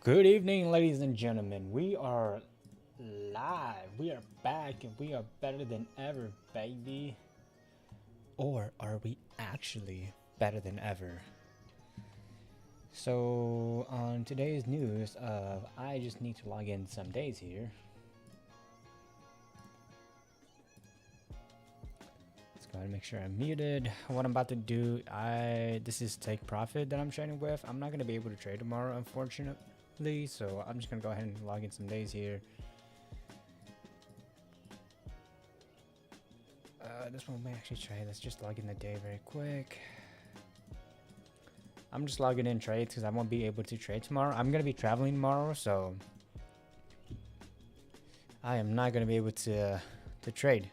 Good evening, ladies and gentlemen. We are live. We are back and we are better than ever, baby. Or are we actually better than ever? So, on today's news I just need to log in some days here. Let's go ahead and make sure I'm muted. What I'm about to do, this is Take Profit that I'm trading with. I'm not going to be able to trade tomorrow, unfortunately. So I'm just going to go ahead and log in some days here. This one may actually trade. Let's just log in the day very quick. I'm just logging in trades because I won't be able to trade tomorrow. I'm going to be traveling tomorrow, so I am not going to be able to trade.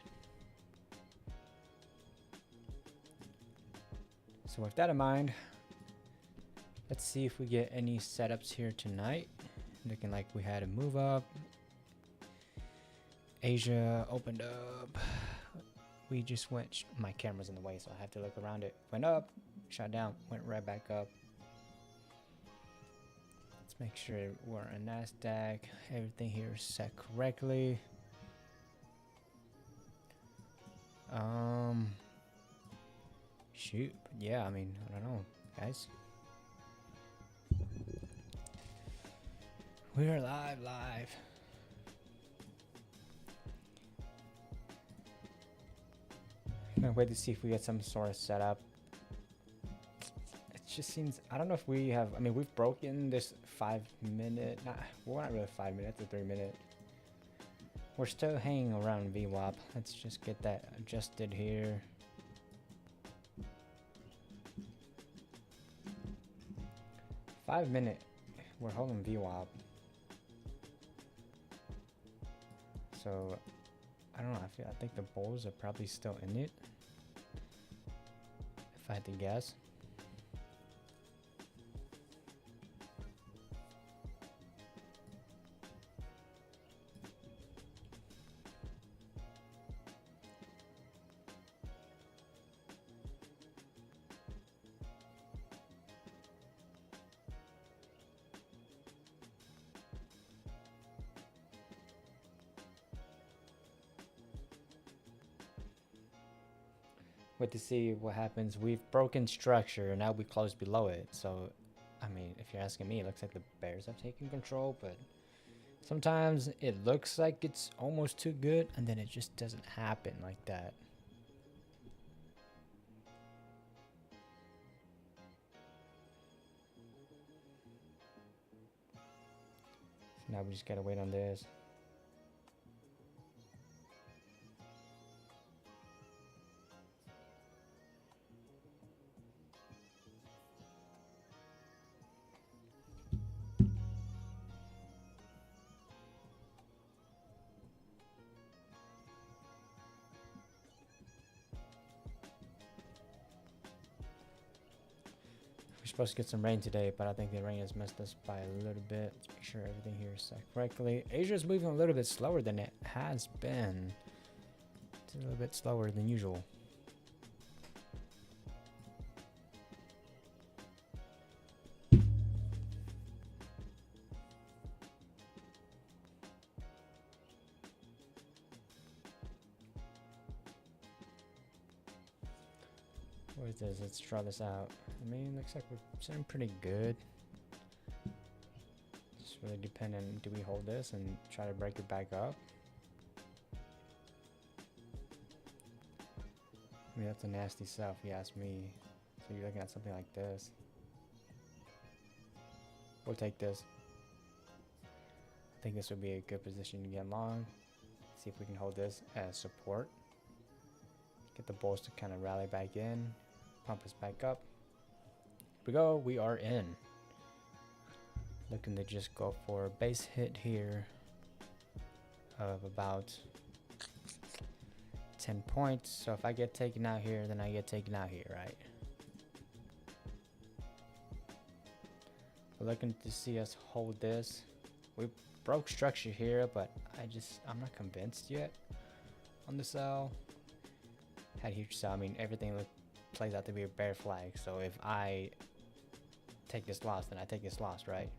So with that in mind, let's see if we get any setups here tonight. Looking like we had a move up. Asia opened up. We just went, my camera's in the way, so I have to look around it. Went up, shot down, went right back up. Let's make sure we're on NASDAQ. Everything here is set correctly. Shoot, yeah, I mean, I don't know, guys. We are live. I'm gonna wait to see if we get some sort of setup. It just seems, I don't know if we have, I mean, we've broken this 5-minute, we're not really 5 minutes, it's a 3-minute. We're still hanging around VWAP. Let's just get that adjusted here. Five-minute, we're holding VWAP. So, I don't know, I think the bulls are probably still in it. If I had to guess. Wait to see what happens. We've broken structure, now we close below it. So, I mean, if you're asking me, it looks like the bears have taken control, but sometimes it looks like it's almost too good, and then it just doesn't happen like that. So now we just gotta wait on this. We're supposed to get some rain today, but I think the rain has messed us by a little bit. Let's make sure everything here is set correctly. Asia's moving a little bit slower than it has been. It's a little bit slower than usual. What is this? Let's draw this out. I mean, looks like we're sitting pretty good. Just really dependent. Do we hold this and try to break it back up? I mean, that's a nasty stuff, if you ask me. So you're looking at something like this. We'll take this. I think this would be a good position to get long. See if we can hold this as support. Get the bulls to kind of rally back in. Pump us back up. Here we go. We are in. Looking to just go for a base hit here of about 10 points. So if I get taken out here, then I get taken out here, right? We're looking to see us hold this. We broke structure here, but I'm not convinced yet on the sell. Had huge sell. I mean, everything plays out to be a bear flag. So if I take this loss, then I take this loss, right?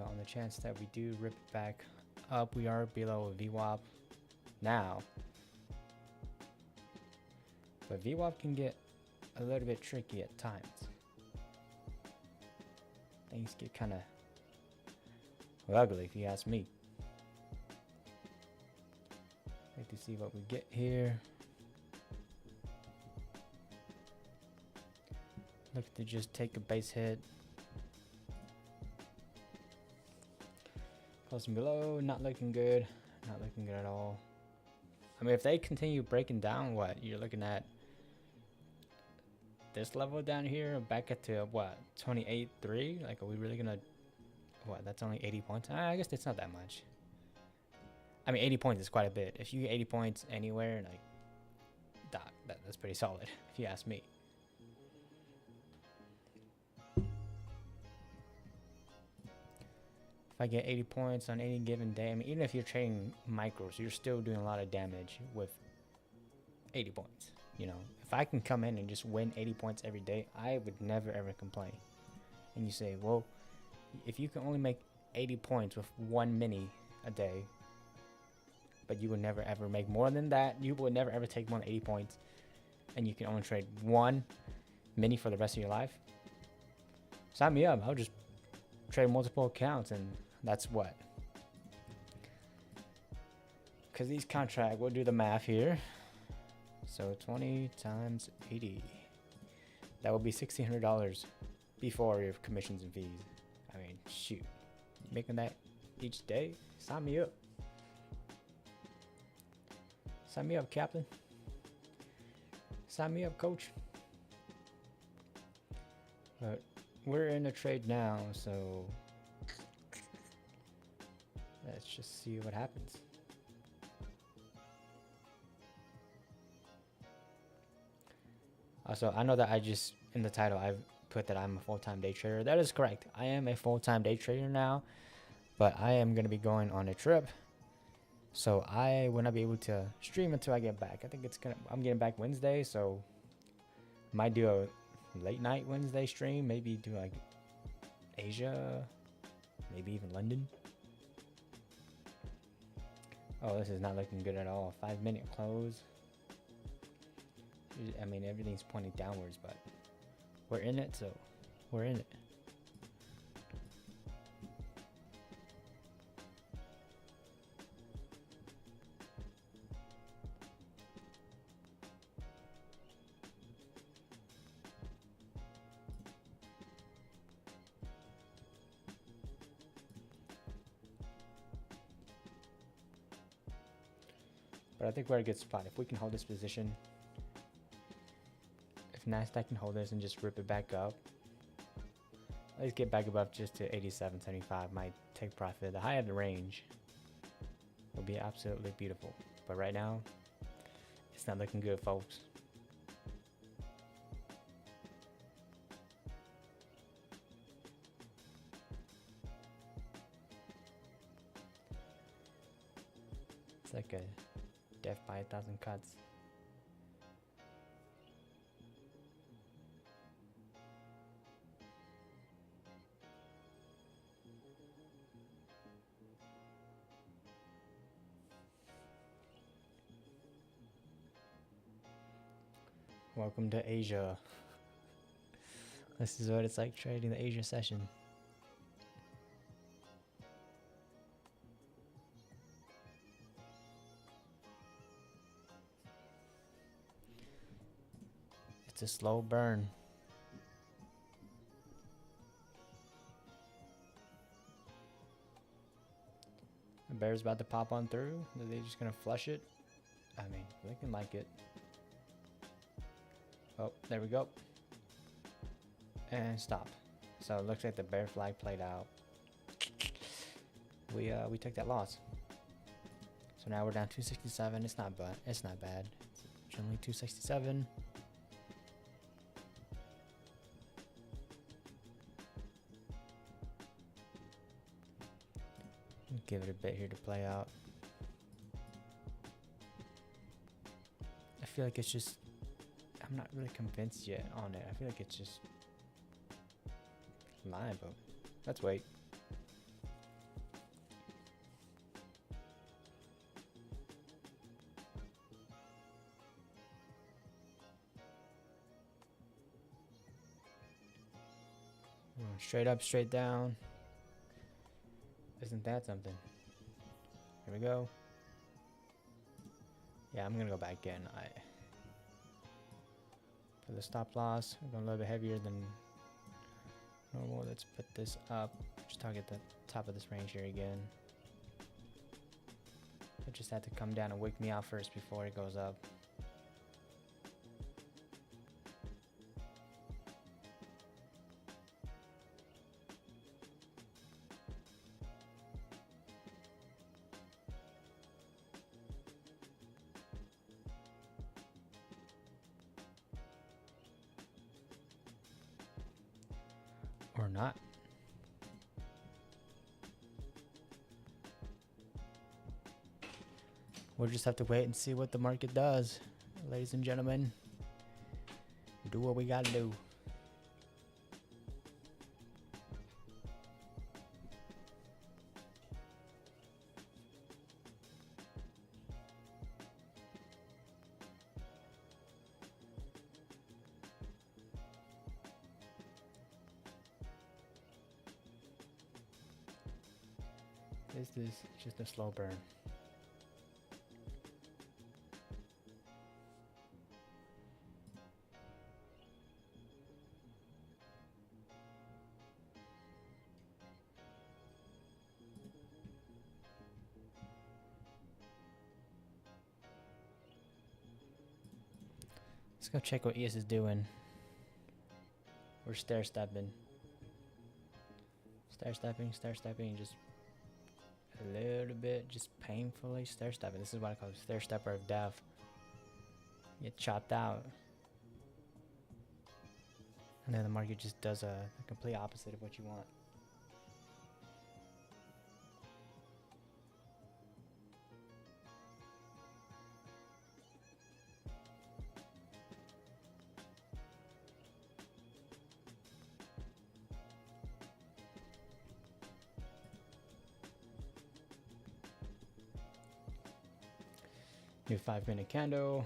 But on the chance that we do rip it back up, we are below VWAP now. But VWAP can get a little bit tricky at times. Things get kind of ugly if you ask me. Wait to see what we get here. Look to just take a base hit. Closing below, not looking good. Not looking good at all. I mean, if they continue breaking down, what? You're looking at this level down here, back at to what? 28.3? Like, are we really gonna, what? That's only 80 points? I guess it's not that much. I mean, 80 points is quite a bit. If you get 80 points anywhere, like, that's pretty solid, if you ask me. If I get 80 points on any given day, I mean, even if you're trading micros, you're still doing a lot of damage with 80 points. You know, if I can come in and just win 80 points every day, I would never ever complain. And you say, well, if you can only make 80 points with one mini a day, but you would never ever make more than that, you would never ever take more than 80 points, and you can only trade one mini for the rest of your life, sign me up. I'll just trade multiple accounts, and that's what. Because these contract, we'll do the math here. So 20 times 80. That would be $1,600 before your commissions and fees. I mean, shoot. Making that each day? Sign me up. Sign me up, Captain. Sign me up, Coach. But we're in a trade now, so let's just see what happens. Also, I know that I just, in the title, I've put that I'm a full-time day trader. That is correct. I am a full-time day trader now, but I am going to be going on a trip, so I will not be able to stream until I get back. I think I'm getting back Wednesday, so might do a late night Wednesday stream, maybe do like Asia, maybe even London. Oh, this is not looking good at all. 5-minute close. I mean, everything's pointing downwards, but we're in it, so we're in it. But I think we're at a good spot. If we can hold this position, if NASDAQ can hold this and just rip it back up, at least get back above just to 87.75, might take profit. The high of the range will be absolutely beautiful. But right now, it's not looking good, folks. It's like a death by 1,000 cuts. Welcome to Asia. This is what it's like trading the Asia session. It's a slow burn. The bear's about to pop on through. Are they just gonna flush it? I mean, looking like it. Oh, there we go. And stop. So it looks like the bear flag played out. We took that loss. So now we're down 267. It's not bad. It's not bad. It's only 267. Give it a bit here to play out. I feel like it's just, I'm not really convinced yet on it. I feel like it's just lying, but let's wait. Straight up, straight down. Isn't that something? Here we go. Yeah, I'm gonna go back in. For the stop loss, I'm going a little bit heavier than normal. Let's put this up. Just target the top of this range here again. It just had to come down and wake me out first before it goes up. Or not. We'll just have to wait and see what the market does, ladies and gentlemen. Do what we gotta do. This is just a slow burn. Let's go check what ES is doing. We're stair-stepping. Stair-stepping, just a little bit, just painfully stair-stepping. This is what I call stair-stepper of death. Get chopped out. And then the market just does the complete opposite of what you want. New 5-minute candle.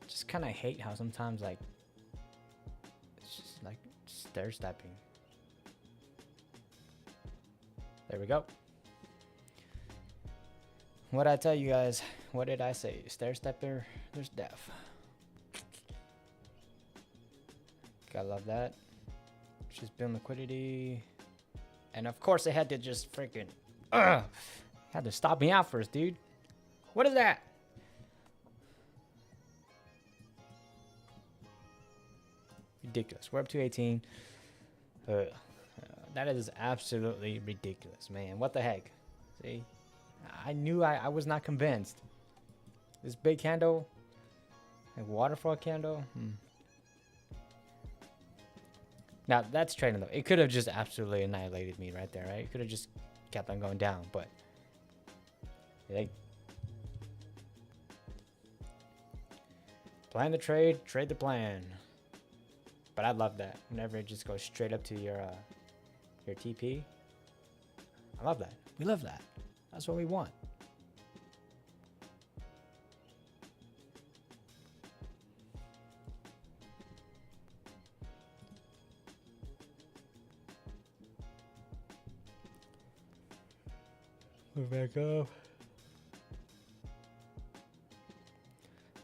Just kind of hate how sometimes like it's just like stair stepping. There we go. What did I tell you guys? What did I say? Stair stepper, there's death. Gotta love that. Just build liquidity. And of course it had to just freaking had to stop me out first, dude. What is that? Ridiculous. We're up to 18. That is absolutely ridiculous, man. What the heck? See? I knew I was not convinced. This big candle, like waterfall candle. Now, that's trading, though. It could have just absolutely annihilated me right there, right? It could have just kept on going down, but... like, plan the trade, trade the plan. But I love that. Whenever it just goes straight up to your TP. I love that. We love that. That's what we want. Move back up.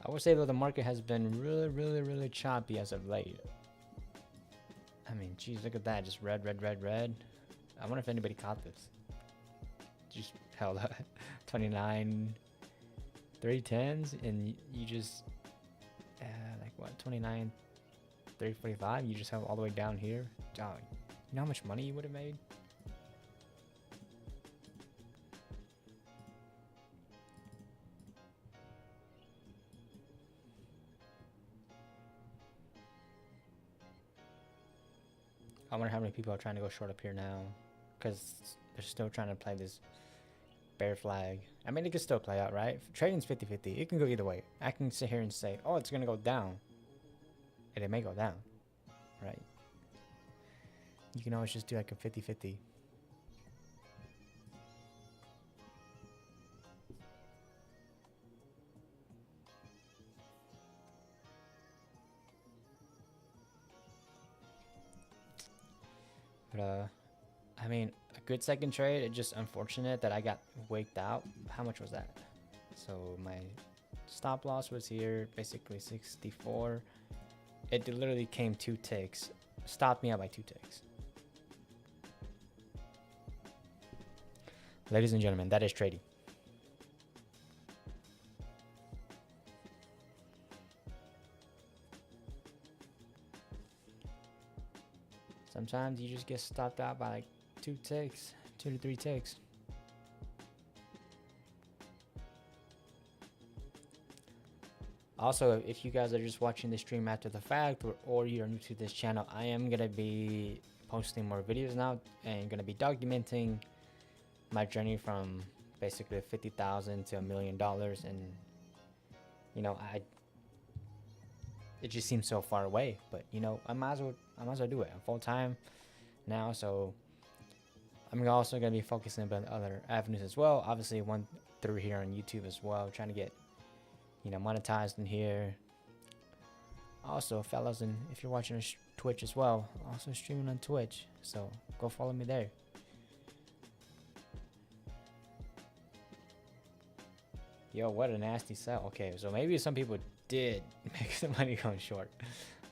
I would say though the market has been really choppy as of late. I mean, geez, look at that. Just red. I wonder if anybody caught this. Just held up 29 310s and you just like what, 29 345, you just held all the way down here. Oh, you know how much money you would have made? I wonder how many people are trying to go short up here now, because they're still trying to play this bear flag. I mean, it can still play out, right? Trading's 50-50. It can go either way. I can sit here and say, oh, it's going to go down. And it may go down, right? You can always just do like a 50-50. But I mean, a good second trade. It's just unfortunate that I got waked out. How much was that? So my stop loss was here, basically 64. It literally came 2 ticks, stopped me out by 2 ticks. Ladies and gentlemen, that is trading. Sometimes you just get stopped out by like 2 ticks, 2 to 3 ticks. Also, if you guys are just watching the stream after the fact, or you're new to this channel, I am gonna be posting more videos now and gonna be documenting my journey from basically 50,000 to $1 million. And you know, it just seems so far away, but you know, I might as well do it. I'm full time now, so I'm also gonna be focusing on other avenues as well. Obviously, one through here on YouTube as well, trying to get, you know, monetized in here. Also, fellas, and if you're watching on Twitch as well, also streaming on Twitch, so go follow me there. Yo, what a nasty sell. Okay, so maybe some people did make some money going short,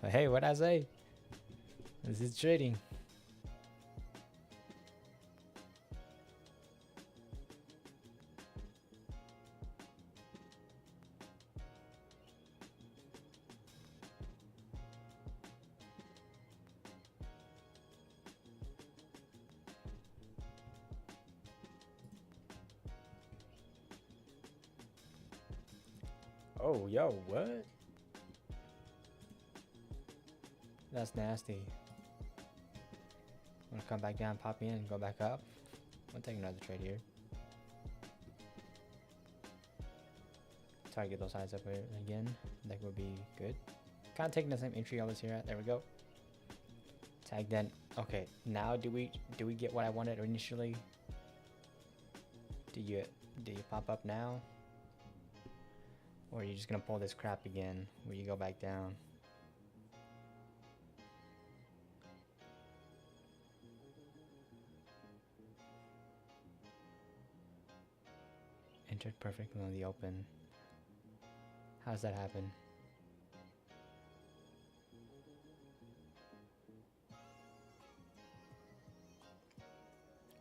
but hey, what I say, this is trading. Oh, yo, what? That's nasty. I'm gonna come back down, pop in, and go back up. I'll take another trade here. Try to get those highs up here again. That would be good. Kind of taking the same entry I was here at. There we go. Tag then. Okay, now do we get what I wanted initially? Do you pop up now? Or are you just gonna pull this crap again where you go back down? Entered perfectly on the open. How does that happen?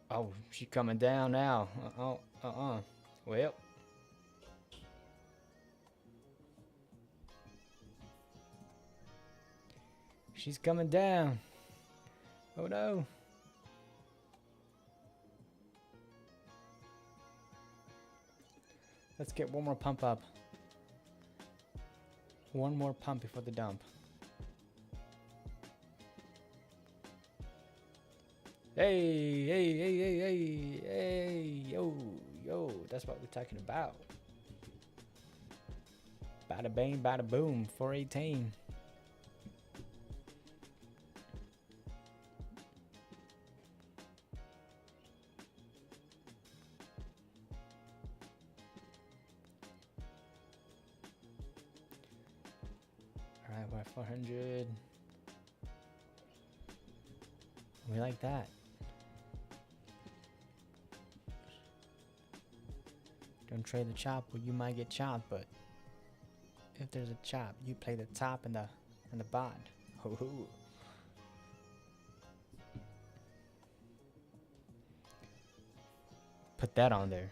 Oh, she's coming down now. Well. She's coming down. Oh no. Let's get one more pump up. One more pump before the dump. Hey, hey, hey, hey, hey, hey, yo, that's what we're talking about. Bada bang, bada boom, 418. Alright, we're at 400. We like that. Don't trade the chop or you might get chopped, but if there's a chop, you play the top and the bot. Ho-ho. Put that on there.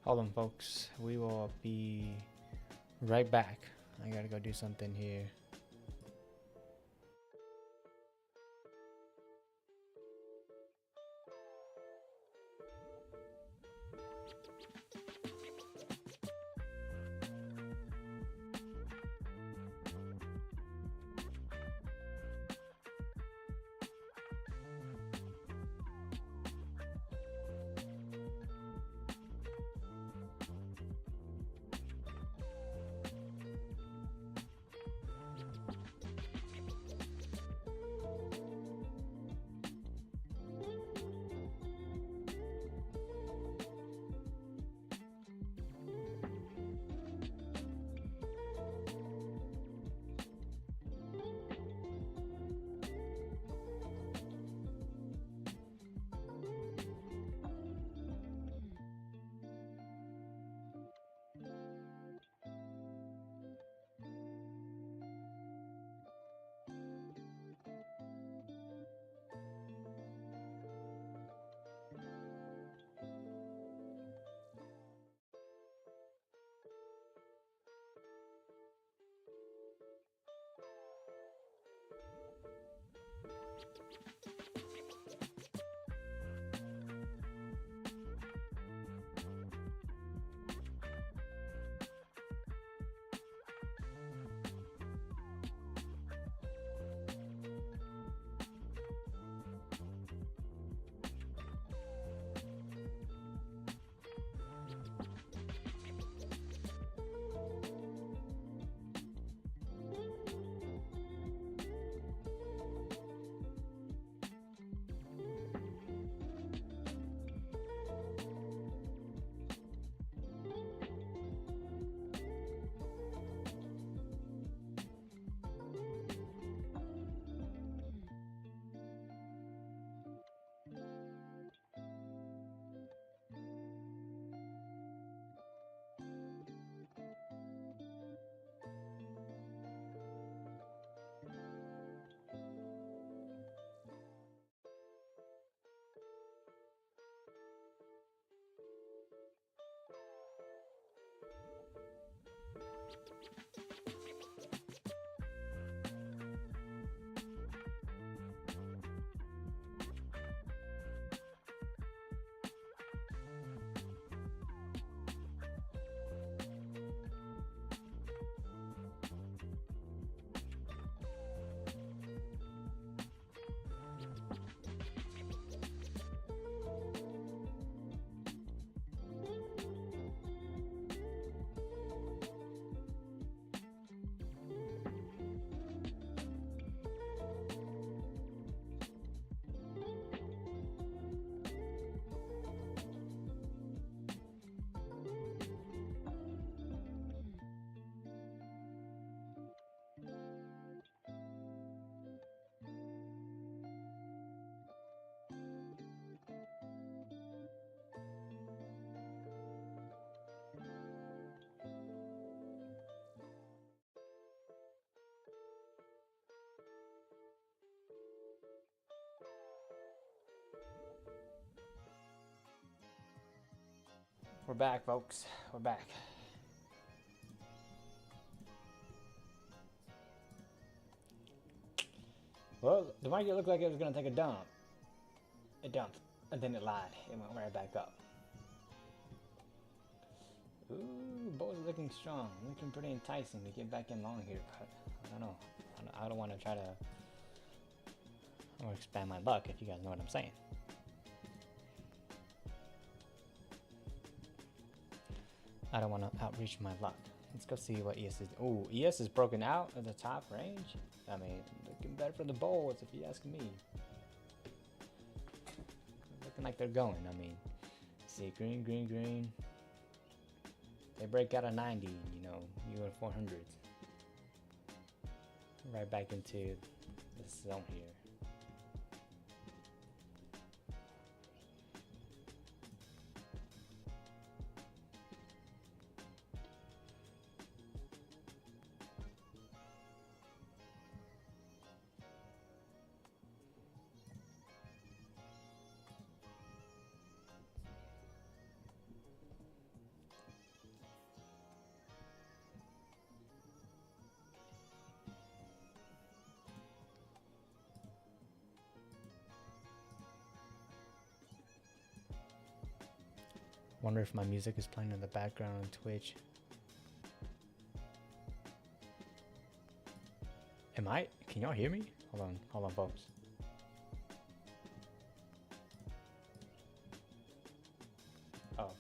Hold on, folks. We will be right back. I gotta go do something here. We're back, folks. We're back. Well, the market looked like it was gonna take a dump. It dumped, and then it lied. It went right back up. Ooh, bulls are looking strong. Looking pretty enticing to get back in long here, but I don't know. I don't want to try to. I want to expand my luck, if you guys know what I'm saying. I don't want to outreach my luck. Let's go see what ES is. Oh, ES is broken out of the top range. I mean, looking better for the bulls, if you ask me. Looking like they're going. I mean, see, green, green, green. They break out a 90, you know, you in 400s. Right back into this zone here. Wonder if my music is playing in the background on Twitch. Am I? Can y'all hear me? Hold on, folks. Oh.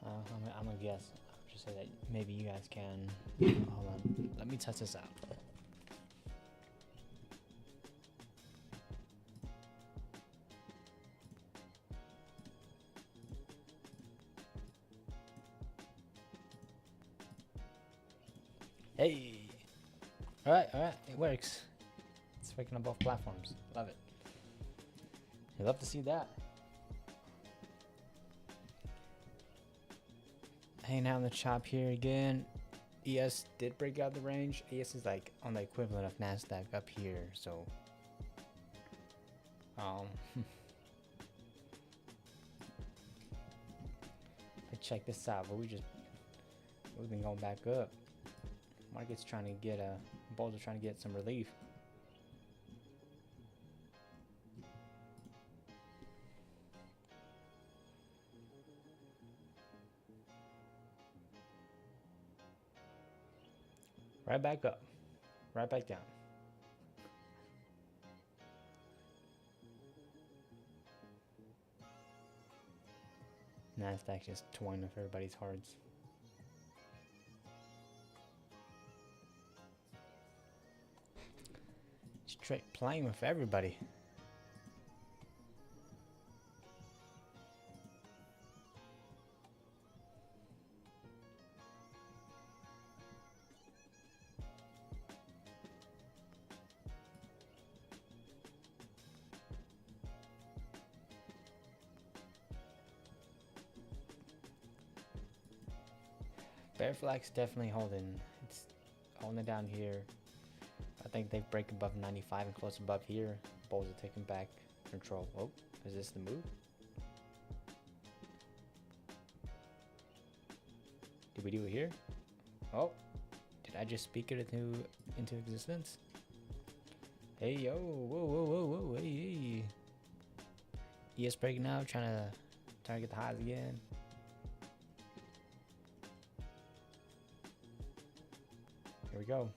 I'm gonna guess. I'll just say that maybe you guys can. Hold on. Let me test this out. Hey! Alright, it works. It's working on both platforms. Love it. You love to see that. Hanging out in the chop here again. ES did break out the range. ES is like on the equivalent of NASDAQ up here, so but check this out. But we've been going back up. Market's trying to get bulls are trying to get some relief. Right back up, right back down. NASDAQ just toying with everybody's hearts. Straight playing with everybody. Bear flag's definitely holding. It's holding it down here. I think they break above 95 and close above here. Bulls are taking back control. Oh, is this the move? Did we do it here? Oh, did I just speak it into existence? Hey yo, whoa, hey. ES breaking out, trying to target the highs again. Here we go.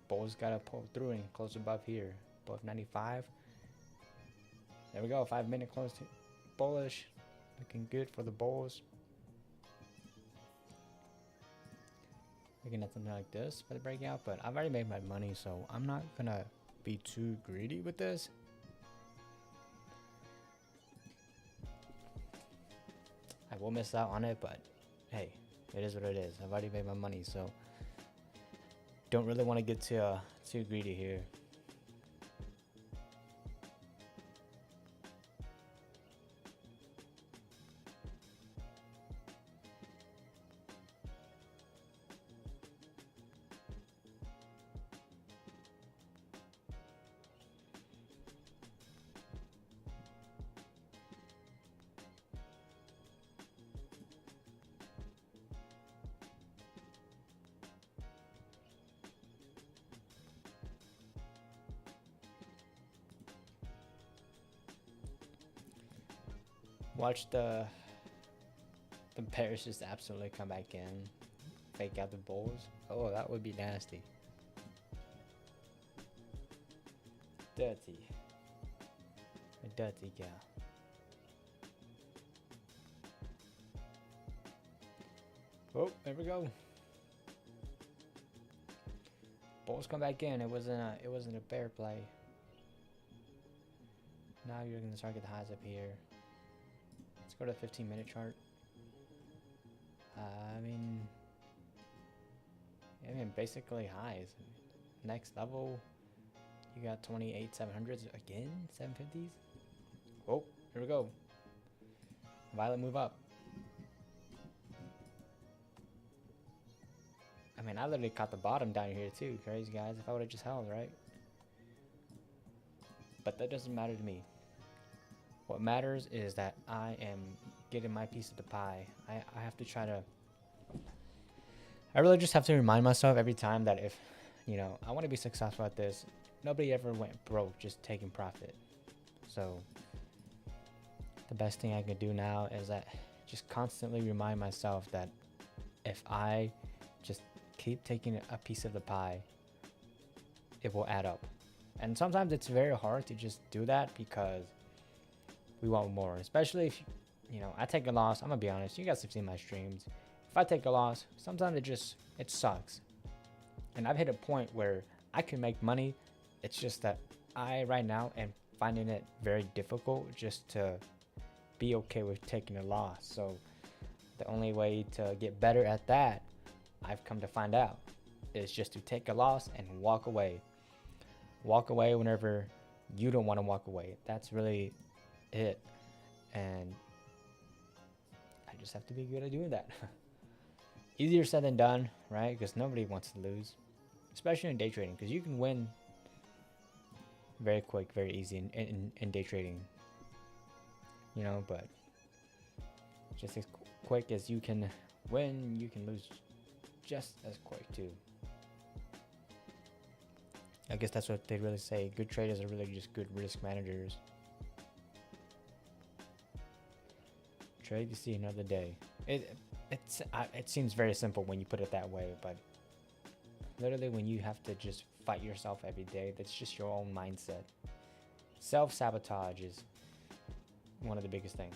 Bulls gotta pull through and close above here. Above 95. There we go. 5 minute close to bullish. Looking good for the bulls. Looking at something like this for the breakout, but I've already made my money, so I'm not gonna be too greedy with this. I will miss out on it, but hey, it is what it is. I've already made my money, so don't really want to get too greedy here. Watch the Bears just absolutely come back in, fake out the Bulls. Oh, that would be nasty. Dirty. A dirty gal. Oh, there we go. Bulls come back in. It wasn't a fair play. Now you're gonna start get the highs up here. Let's go to the 15-minute chart. I mean, basically highs. Next level, you got 28 700s again, 750s. Oh, here we go. Violet move up. I mean, I literally caught the bottom down here too. Crazy guys, if I would have just held, right? But that doesn't matter to me. What matters is that I am getting my piece of the pie. I have to try to... I really just have to remind myself every time that if, you know, I want to be successful at this, nobody ever went broke just taking profit. So the best thing I can do now is that just constantly remind myself that if I just keep taking a piece of the pie, it will add up. And sometimes it's very hard to just do that because we want more, especially if, you know, I take a loss. I'm gonna be honest, you guys have seen my streams. If I take a loss, sometimes it sucks. And I've hit a point where I can make money. It's just that I right now am finding it very difficult just to be okay with taking a loss. So the only way to get better at that, I've come to find out, is just to take a loss and walk away. Walk away whenever you don't want to walk away. That's really it. And I just have to be good at doing that. Easier said than done, right? Because nobody wants to lose, especially in day trading, because you can win very quick, very easy in day trading, you know. But just as quick as you can win, you can lose just as quick too. I guess that's what they really say. Good traders are really just good risk managers. Trade to see another day. It seems very simple when you put it that way, but literally when you have to just fight yourself every day, that's just your own mindset. Self-sabotage is one of the biggest things.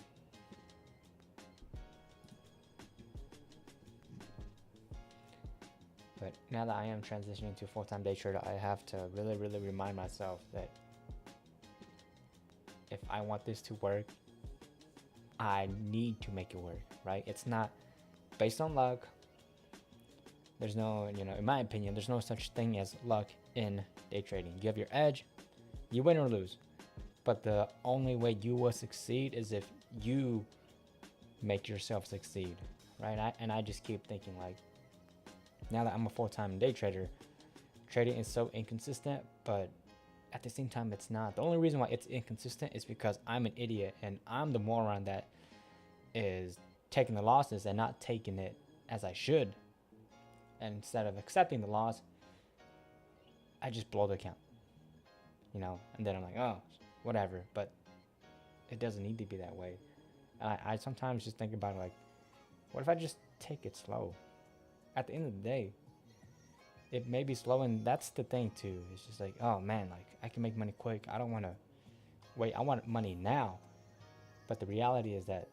But now that I am transitioning to a full-time day trader, I have to really remind myself that if I want this to work, I need to make it work, right? It's not based on luck. There's no, you know, in my opinion, there's no such thing as luck in day trading. You have your edge, you win or lose. But the only way you will succeed is if you make yourself succeed, right? And I just keep thinking, like, now that I'm a full-time day trader, trading is so inconsistent, but at the same time, it's not. The only reason why it's inconsistent is because I'm an idiot and I'm the moron that is taking the losses and not taking it as I should. And instead of accepting the loss, I just blow the account, you know, and then I'm like, oh, whatever. But it doesn't need to be that way. And I sometimes just think about it like, what if I just take it slow? At the end of the day, it may be slow, and that's the thing too. It's just like, oh man, like I can make money quick. I don't want to wait. I want money now. But the reality is that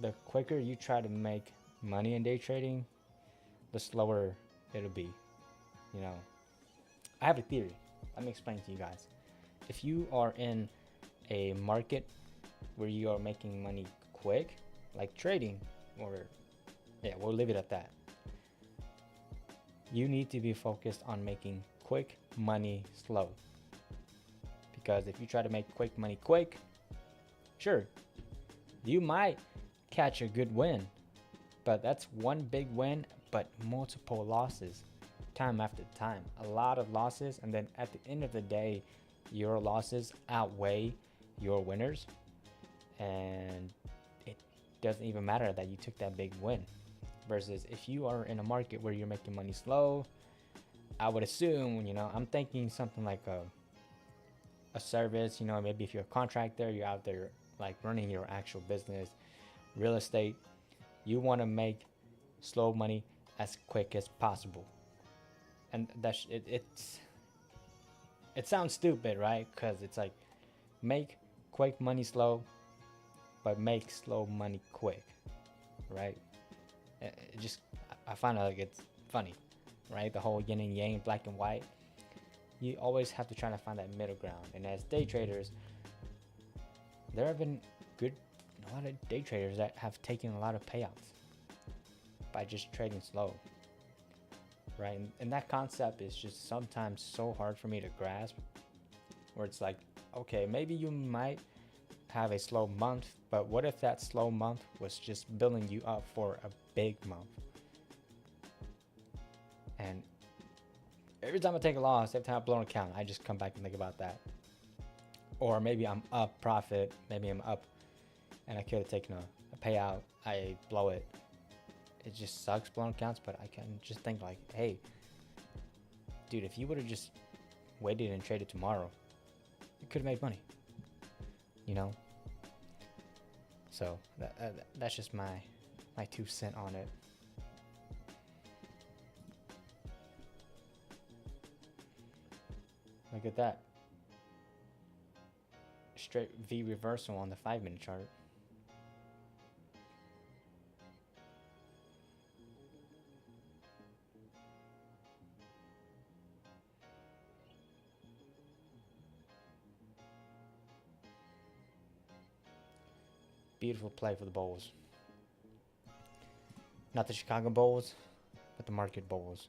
the quicker you try to make money in day trading, the slower it'll be. You know, I have a theory. Let me explain to you guys. If you are in a market where you are making money quick, like trading, or yeah, we'll leave it at that. You need to be focused on making quick money slow. Because if you try to make quick money quick, sure, you might catch a good win, but that's one big win, but multiple losses, time after time. A lot of losses, and then at the end of the day, your losses outweigh your winners, and it doesn't even matter that you took that big win. Versus if you are in a market where you're making money slow, I would assume, you know, I'm thinking something like a service, you know, maybe if you're a contractor, you're out there like running your actual business, real estate, you want to make slow money as quick as possible. And it sounds stupid, right? Because it's like make quick money slow, but make slow money quick, right? It just I find out like it's funny, right? The whole yin and yang, black and white. You always have to try to find that middle ground. And as day traders, there have been a lot of day traders that have taken a lot of payouts by just trading slow, right? And that concept is just sometimes so hard for me to grasp, where it's like, okay, maybe you might have a slow month, but what if that slow month was just building you up for a big month? And every time I take a loss, every time I blow an account, I just come back and think about that. Or maybe I'm up profit, maybe I'm up and I could have taken a payout, I blow it. It just sucks blowing accounts, but I can just think like, hey, dude, if you would have just waited and traded tomorrow, you could have made money, you know? So that's just my 2 cents on it. Look at that. Straight V reversal on the 5-minute chart. Beautiful play for the Bulls. Not the Chicago Bulls, but the market Bulls.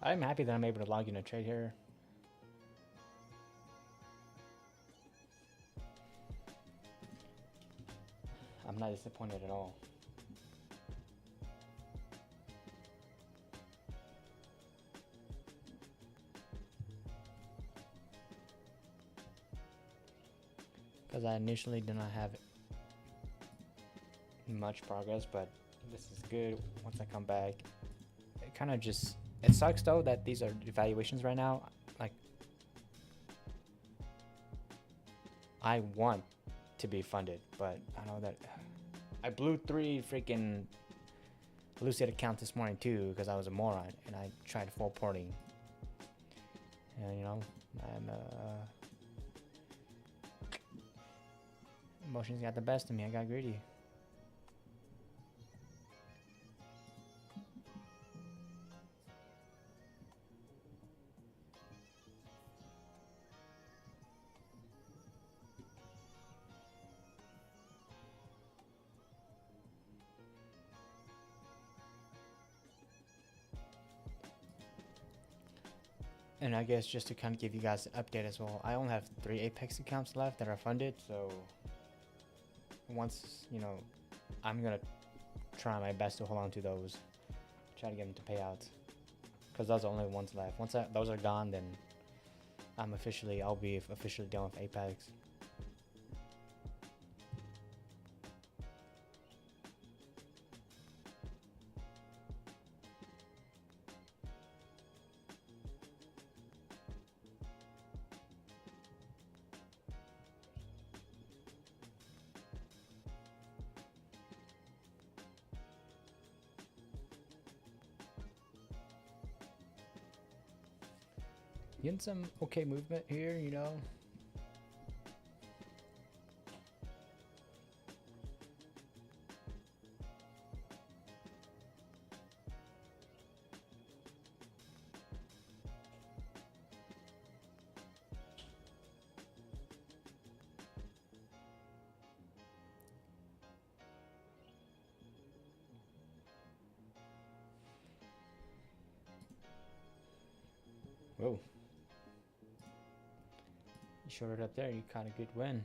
I'm happy that I'm able to log in a trade here. I'm not disappointed at all. Because I initially did not have much progress, but this is good. Once I come back, it kind of just, it sucks though that these are evaluations right now. Like, I want to be funded, but I know that I blew 3 freaking Lucid accounts this morning too because I was a moron and I tried full porting. And you know, I'm emotions got the best of me. I got greedy. And I guess just to kind of give you guys an update as well, I only have 3 Apex accounts left that are funded. So once, you know, I'm going to try my best to hold on to those, try to get them to payouts, because those are the only ones left. Once those are gone, then I'll be officially done with Apex. Getting some okay movement here, you know. Whoa. You showed it up there, you caught a good win.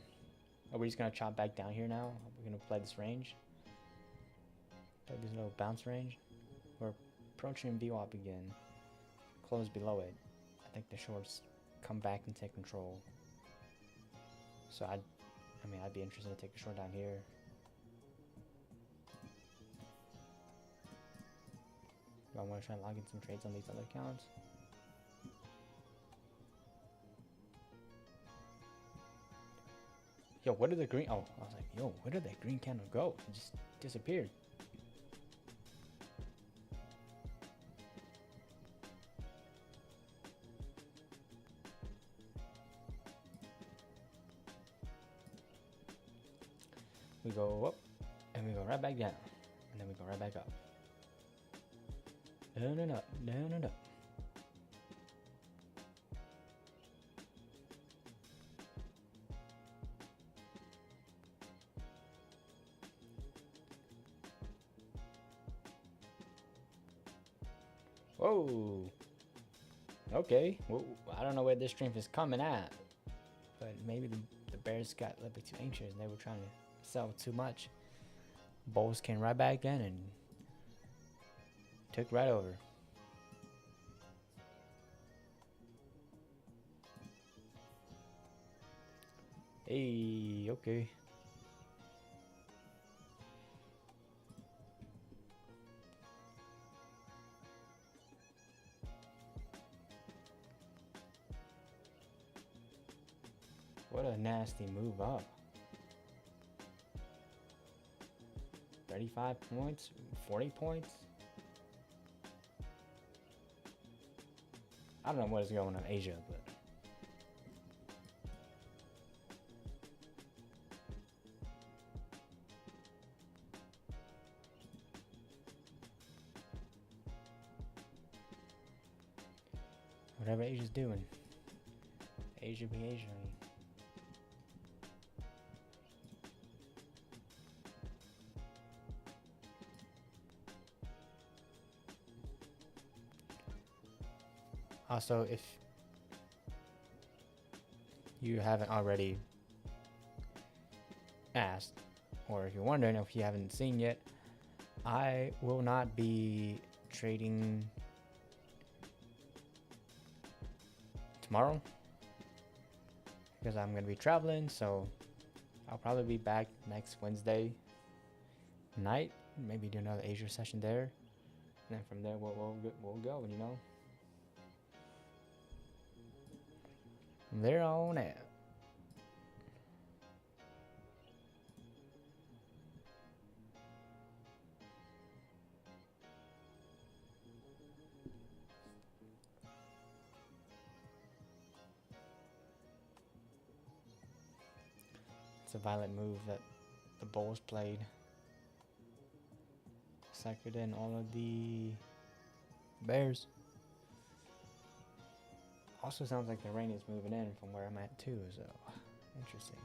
Are we just gonna chop back down here now? We're gonna play this range? Play this little bounce range? We're approaching VWAP again. Close below it. I think the shorts come back and take control. So I'd be interested to take a short down here. Do I want to try and log in some trades on these other accounts? Yo, where did the green? Oh, I was like, yo, where did that green candle go? It just disappeared. We go up, and we go right back down, and then we go right back up. Down and up, down and up. Whoa. Okay. Well, I don't know where this strength is coming at, but maybe the bears got a little bit too anxious and they were trying to sell too much. Bulls came right back in and took right over. Hey, okay. What a nasty move up. 35 points, 40 points. I don't know what is going on in Asia, but whatever Asia's doing, Asia be Asian. Also, if you haven't already asked, or if you're wondering, if you haven't seen yet, I will not be trading tomorrow because I'm going to be traveling, so I'll probably be back next Wednesday night, maybe do another Asia session there, and then from there we'll go, you know. From there on out. It's a violent move that the Bulls played. Suckered in all of the Bears. Also sounds like the rain is moving in from where I'm at too, so interesting.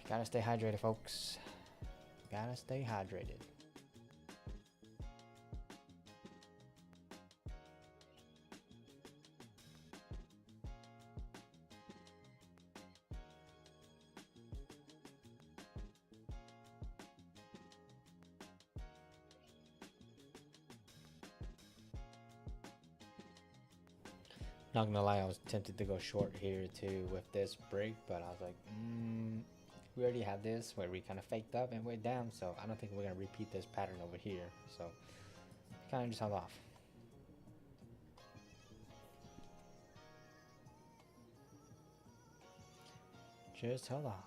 Gotta stay hydrated, folks. Gotta stay hydrated. Not gonna lie, I was tempted to go short here too with this break, but I was like, we already had this where we kind of faked up and went down, so I don't think we're gonna repeat this pattern over here. So kind of just held off. Just held off.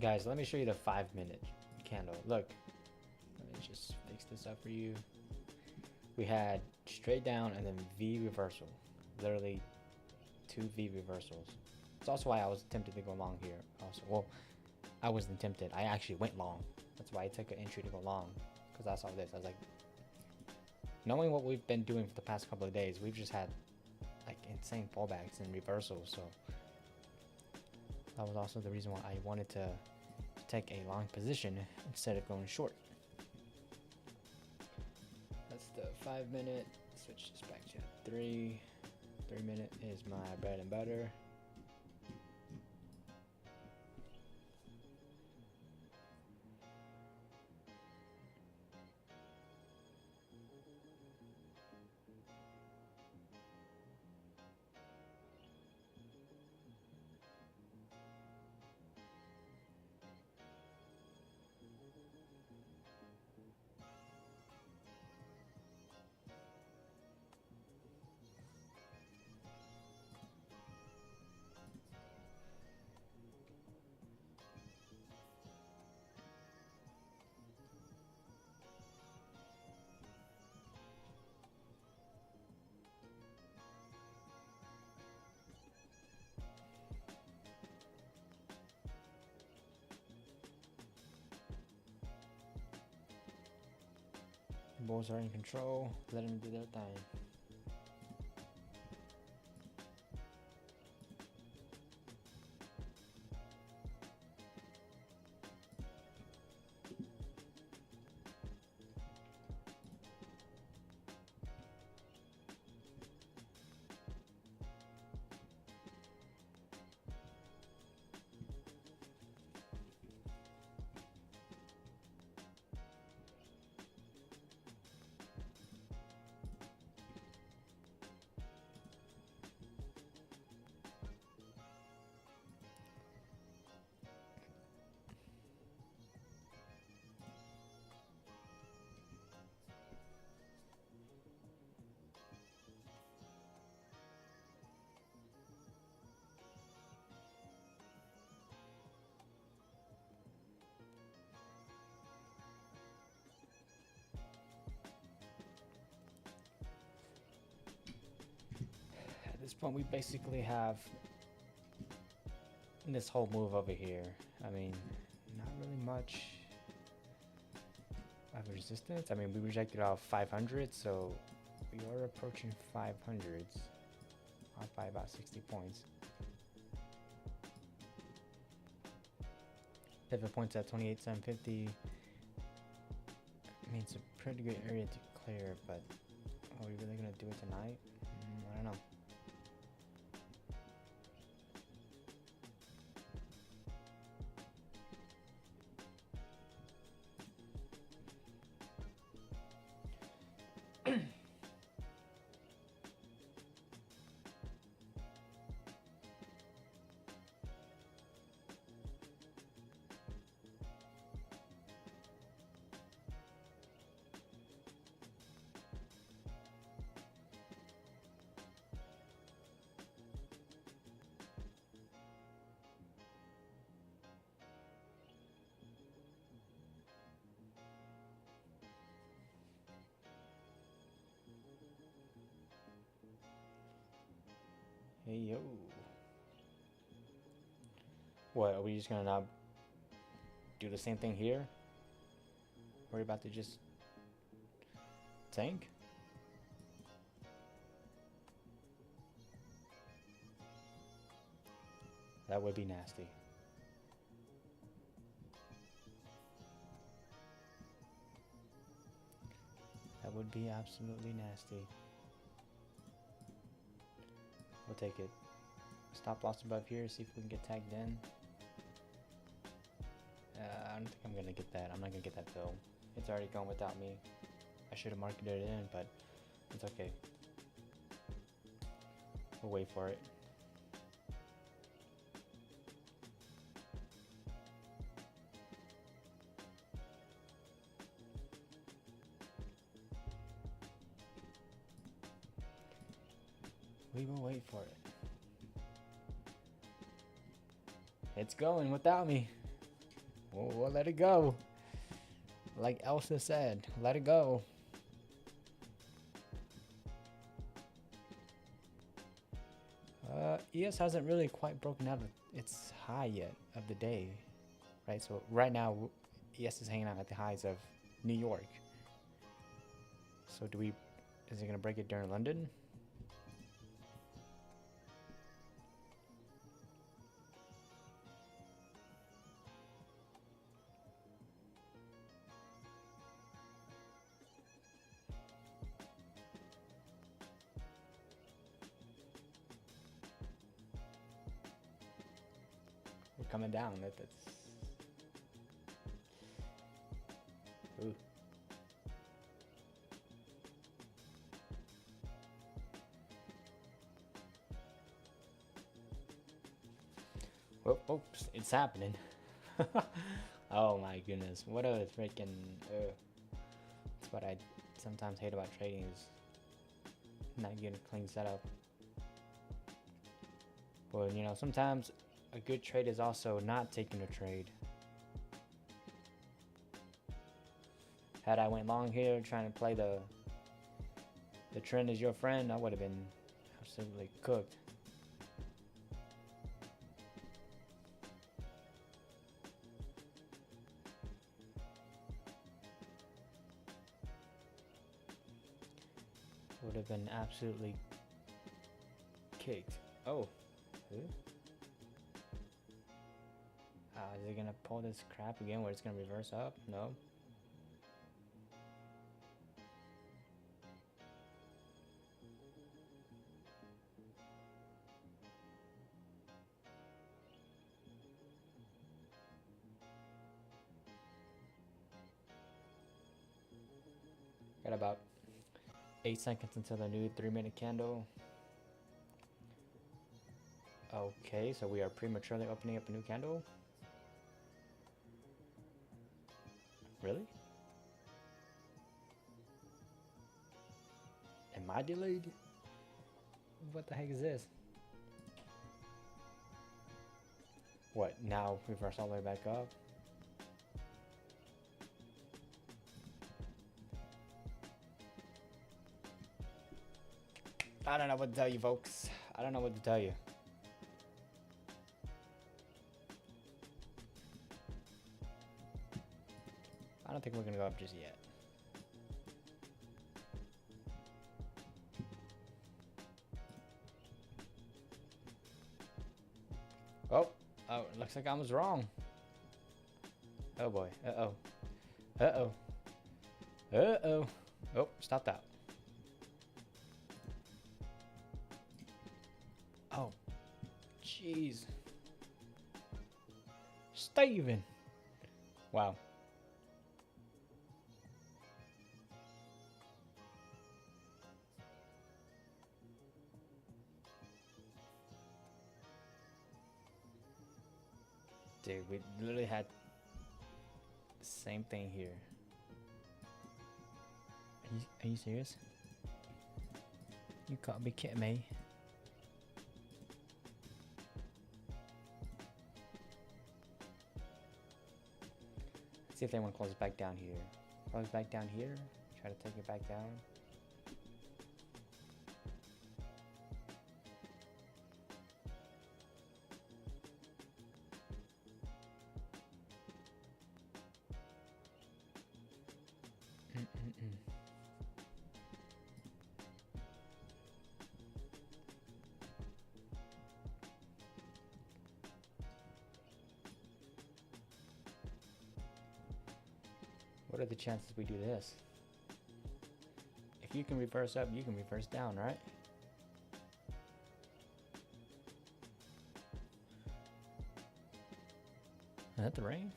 Guys, let me show you the 5-minute candle. Look, let me just fix this up for you. We had straight down and then V reversal. Literally 2 V reversals. It's also why I was tempted to go long here. Also, well, I wasn't tempted. I actually went long. That's why I took an entry to go long, because I saw this. I was like, knowing what we've been doing for the past couple of days, we've just had like insane pullbacks and reversals. So that was also the reason why I wanted to take a long position instead of going short. That's the 5 minute. Switch this back to 3. 3 minute is my bread and butter. Bulls are in control. Let them do their thing. At this point, we basically have this whole move over here. I mean, not really much of resistance. I mean, we rejected off 500, so we are approaching 500s, off by about 60 points. Pivot points at 28,750. I mean, it's a pretty good area to clear, but are we really gonna do it tonight? I don't know. Hey yo. What, are we just gonna not do the same thing here? We're about to just tank? That would be nasty. That would be absolutely nasty. We'll take it. Stop loss above here, see if we can get tagged in. I don't think I'm gonna get that. I'm not gonna get that fill. It's already gone without me. I should have marketed it in, but it's okay. We'll wait for it. We will wait for it. It's going without me. We'll let it go. Like Elsa said, let it go. ES hasn't really quite broken out of its high yet of the day. right? So right now, ES is hanging out at the highs of New York. So do we? Is it gonna break it during London? We're coming down. That's. Ooh. Oh, oops, it's happening. Oh my goodness, what a freaking. That's what I sometimes hate about trading is not getting a clean setup. But you know, sometimes a good trade is also not taking a trade. Had I went long here trying to play the trend is your friend, I would have been absolutely cooked. Would have been absolutely caked. Oh. Is it gonna pull this crap again where it's gonna reverse up? No. Got about 8 seconds until the new 3-minute candle. Okay, so we are prematurely opening up a new candle. Really? Am I delayed? What the heck is this? What, now reverse all the way back up? I don't know what to tell you, folks. I don't know what to tell you. I don't think we're gonna go up just yet. Oh, it looks like I was wrong. Oh boy. Uh-oh. Uh-oh. Uh-oh. Oh, stop that. Oh. Jeez. Steven. Wow. Dude, we literally had the same thing here. Are you serious? You can't be kidding me. Let's see if they want to close back down here. Close back down here. Try to take it back down. What are the chances we do this? If you can reverse up, you can reverse down, right? Is that the rain?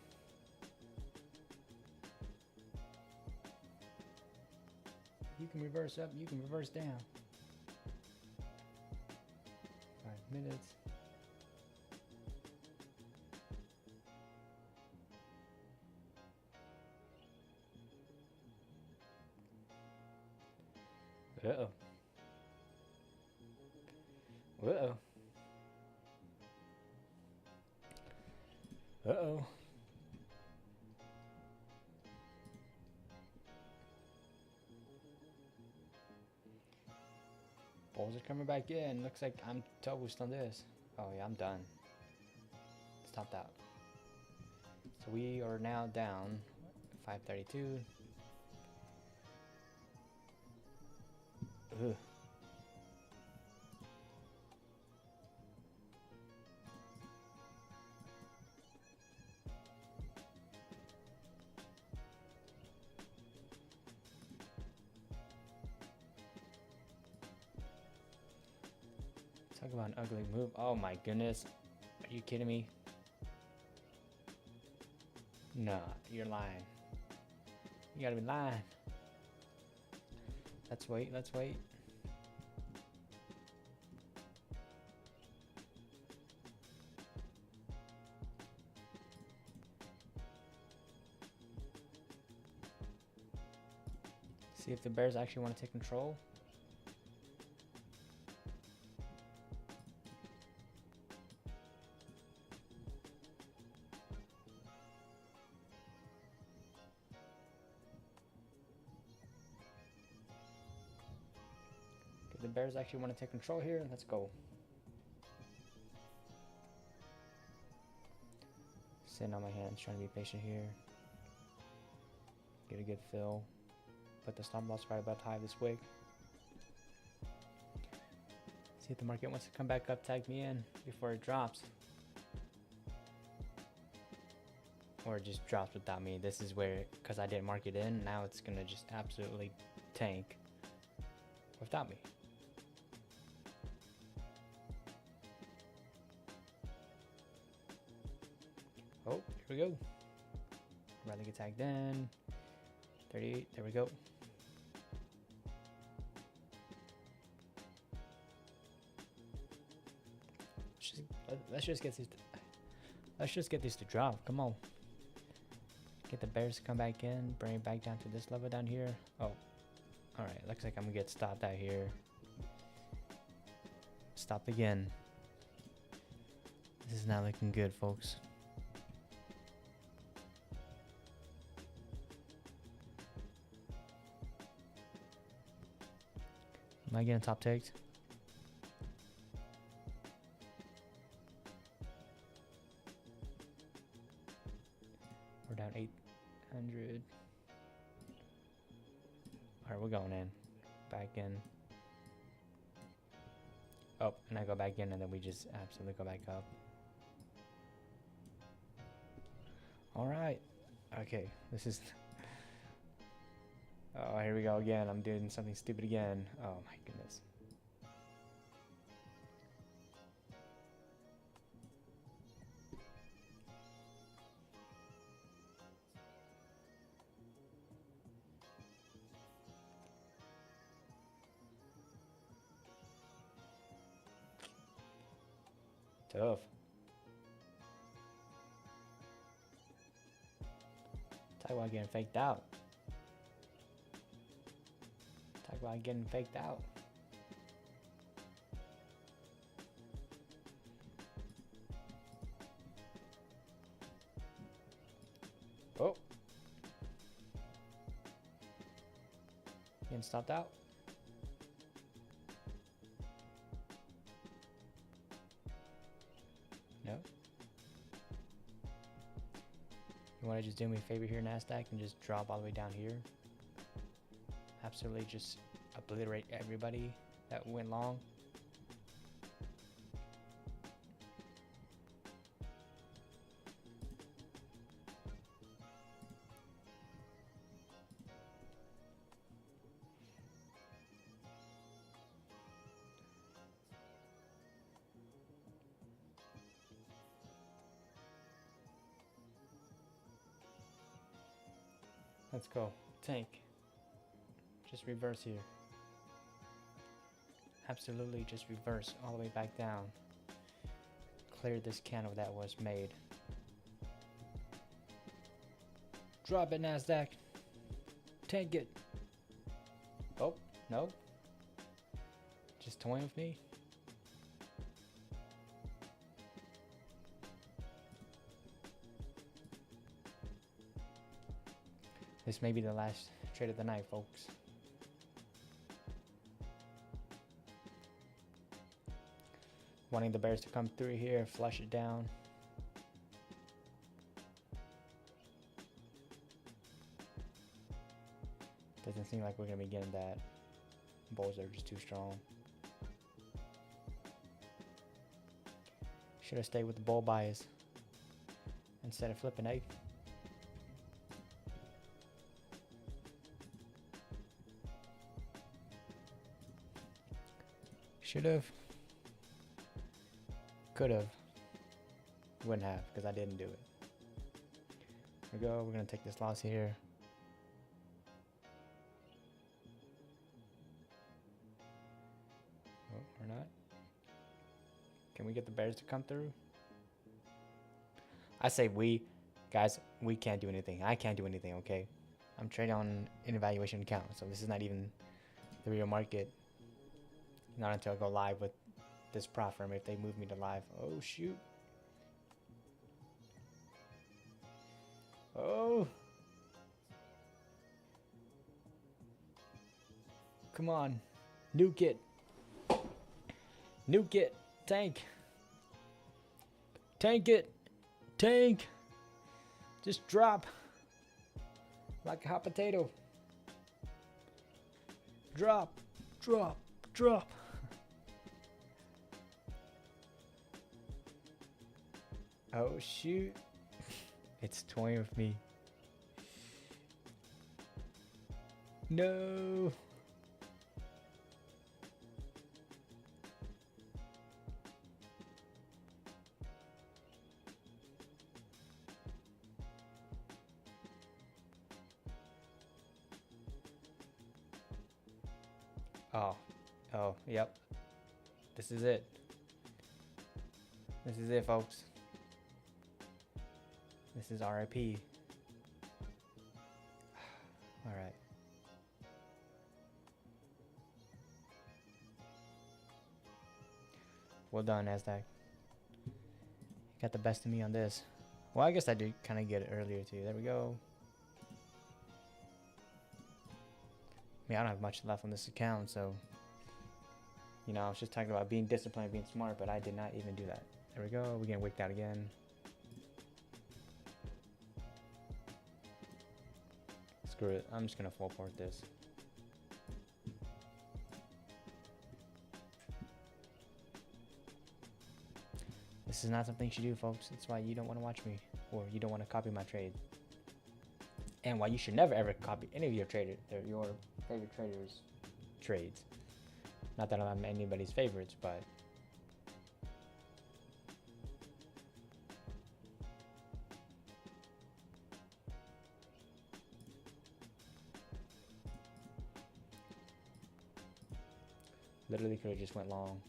You can reverse up, you can reverse down. 5 minutes. Uh-oh. Uh-oh. Uh-oh. Bulls are coming back in. Looks like I'm toast on this. Oh yeah, I'm done. Stop that. So we are now down 532. Ugh. Talk about an ugly move. Oh my goodness. Are you kidding me? Nah, you're lying. You gotta be lying. Let's wait, let's wait. See if the Bears actually want to take control. Okay, the Bears actually want to take control here. Let's go. Sitting on my hands, trying to be patient here. Get a good fill. Put the stop loss right about high this wick. See if the market wants to come back up, tag me in before it drops. Or it just drops without me. This is where, because I didn't mark it in, now it's going to just absolutely tank without me. Oh, here we go. Rather get tagged in. 38, there we go. Let's just get these to drop. Come on. Get the Bears to come back in. Bring it back down to this level down here. Oh. Alright, looks like I'm gonna get stopped out here. Stopped again. This is not looking good, folks. Am I getting top takes? We're down 800. Alright, we're going in. Back in. Oh, and I go back in and then we just absolutely go back up. Alright. Okay, this is... Oh, here we go again. I'm doing something stupid again. Oh my goodness. Tough. Taiwan getting faked out. Taiwan getting faked out. Oh. Getting stopped out. No. You want to just do me a favor here, NASDAQ, and just drop all the way down here? Absolutely just obliterate everybody that went long. Let's go. Tank. Just reverse here. Absolutely just reverse all the way back down. Clear this candle that was made. Drop it, NASDAQ. Tank it. Oh, no. Just toying with me. This may be the last trade of the night, folks. Wanting the Bears to come through here, flush it down. Doesn't seem like we're gonna be getting that. Bulls are just too strong. Should have stayed with the bull bias instead of flipping eight. Should have. Could have. Wouldn't have, because I didn't do it. Here we go. We're going to take this loss here. Oh, we're not. Can we get the Bears to come through? I say we. Guys, we can't do anything. I can't do anything, okay? I'm trading on an evaluation account, so this is not even the real market. Not until I go live with this prop firm if they move me to live. Oh, shoot. Oh. Come on. Nuke it. Nuke it. Tank. Tank it. Tank. Just drop. Like a hot potato. Drop. Drop. Drop. Oh, shoot. It's toying with me. No. Oh, yep. This is it. This is it, folks. This is RIP. All right. Well done, NASDAQ. Got the best of me on this. Well, I guess I did kind of get it earlier too. There we go. I mean, I don't have much left on this account, so you know, I was just talking about being disciplined, being smart, but I did not even do that. There we go. We're getting wicked out again. Screw it. I'm just gonna full port this. This is not something you should do, folks. That's why you don't want to watch me, or you don't want to copy my trade. And why you should never ever copy any of your favorite traders' trades. Not that I'm anybody's favorites, but literally could have just went long.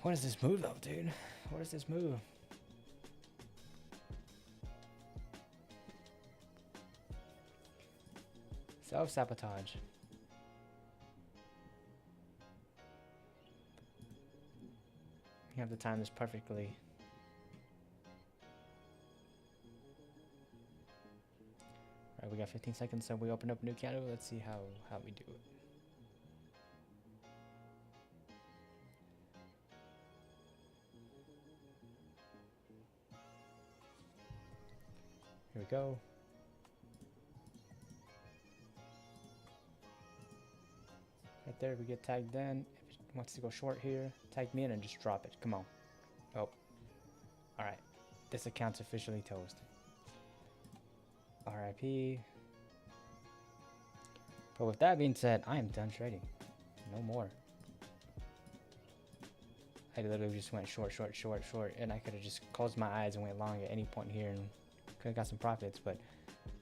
What is this move though, dude? What is this move? Self-sabotage. You have to time this perfectly. Alright, we got 15 seconds, so we open up a new candle. Let's see how we do it. Here we go. Right there, we get tagged in. If it wants to go short here, tag me in and just drop it. Come on. Oh. Alright. This account's officially toast. RIP. But with that being said, I am done trading. No more. I literally just went short, and I could have just closed my eyes and went long at any point here and could have got some profits, but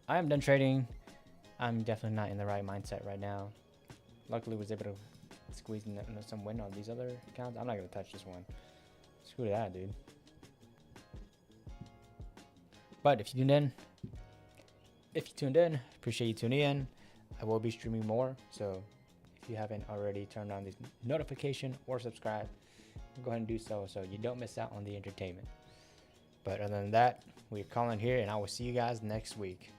I am done trading. I'm definitely not in the right mindset right now. Luckily was able to squeeze in some win on these other accounts. I'm not going to touch this one. Screw that, dude. But if you tuned in, appreciate you tuning in. I will be streaming more, so if you haven't already turned on the notification or subscribe, go ahead and do so you don't miss out on the entertainment. But other than that, we're calling here, and I will see you guys next week.